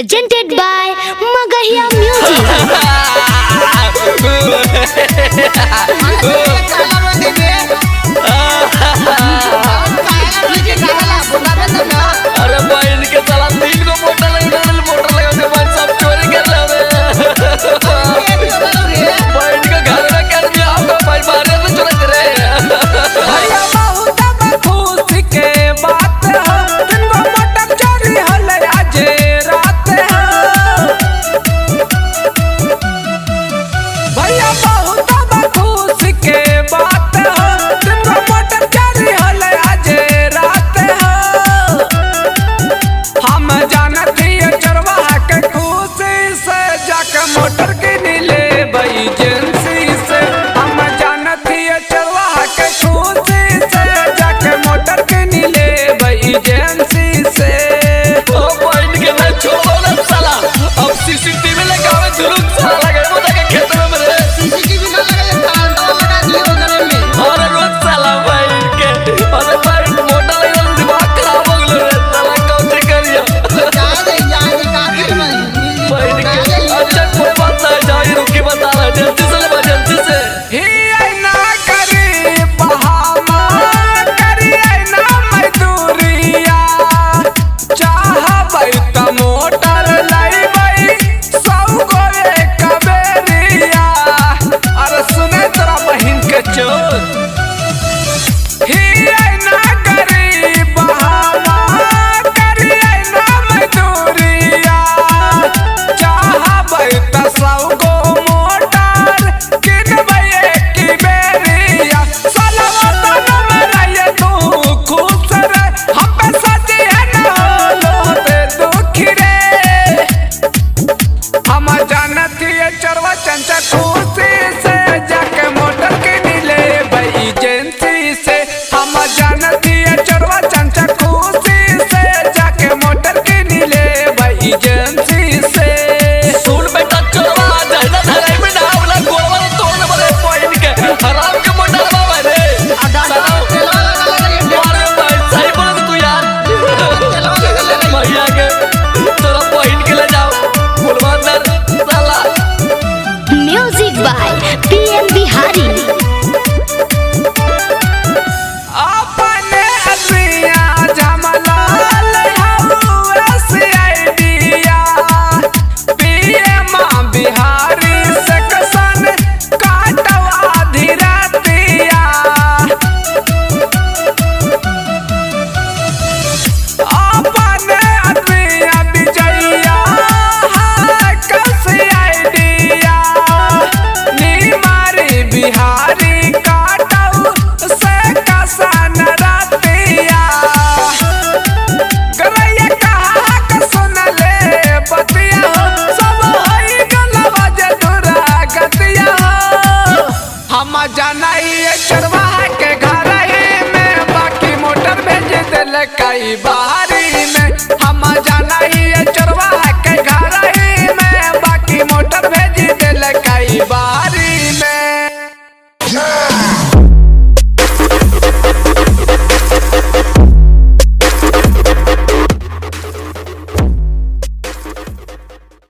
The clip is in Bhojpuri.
presented by Magahiya Music. अरे भाई इनके साला 3 को मोटर लगा दे भाई सब चोरी कर रहे भाई इनका घर में कर दिया आपको भाई बाहर से चोरी करे भैया बहुत खुश के बात है दिन को मोटर चोरी हले आज रात है भैया बहुत खुश के बात है दिन को मोटर चोरी हले आज रात है हम जानत ही चरवाहा के खुशी से जाके मोटर के नीले भाई एजेंसी से हम जानत ही चरवाहा के खुशी से जाके मोटर के नीले भाई एजेंसी से ओ भाई इनके ना छोड़ो ना साला अब सीसीटीवी लगावे जुलूम साला लगे वो देखे खेत में मेरे सीसीटीवी ना लगे तांडव लगा दिए घर में और रोज साला भाई इनके अरे भाई मोटर लगा दिमाग खराब हो गया रे साला कौन करियो जाए भाई इनके अच्छा कोई बात नहीं जाओ ये रुकी बता रहा जल्दी से ले जल्दी से ही ना करी बहामा करी ना मजदूरिया चाहबै त मोटर लइबै सौ गो एक बेरिया अरे सुने तोरा बहिन के चोर ही ना करी बहामा करी ना मजदूरिया चाहबै त सौ गो मोटर किनबै एक बेरिया साला वतन में रहिए तू खुश रे हम पे सच है न लोते दुखी रे हम जानत ही चरवा चंचा खुशी से जाके मोटर के नीले भाई एजेंसी से हम जानत ही चरवा चंचा खुशी से जाके मोटर के नीले भाई एजेंसी से सुन बेटा चलवा जाना धराई में ना वाला गोलवा तोड़ने वाले पॉइंट के हराम के मोटर बाबा रे अरे भाई सही बोल तू यार भैया के तोरा पॉइंट के ले जाओ गुलवादर साला Music by PM Bihari. अपने असिया जमलाल हवा से आइडिया पीएम बिहारी सेक्शन काटवा धीरतिया अपने असिया विजया कसी आइडिया निमारी बिहारी काटव से कसन रतिया गरैया कहा के सुन ले बतिया सब हई गलवा जे दूरा गतिया हम जानई चरवाहा के घर में बाकी मोटर भेज दिल कई बारी में हम जानई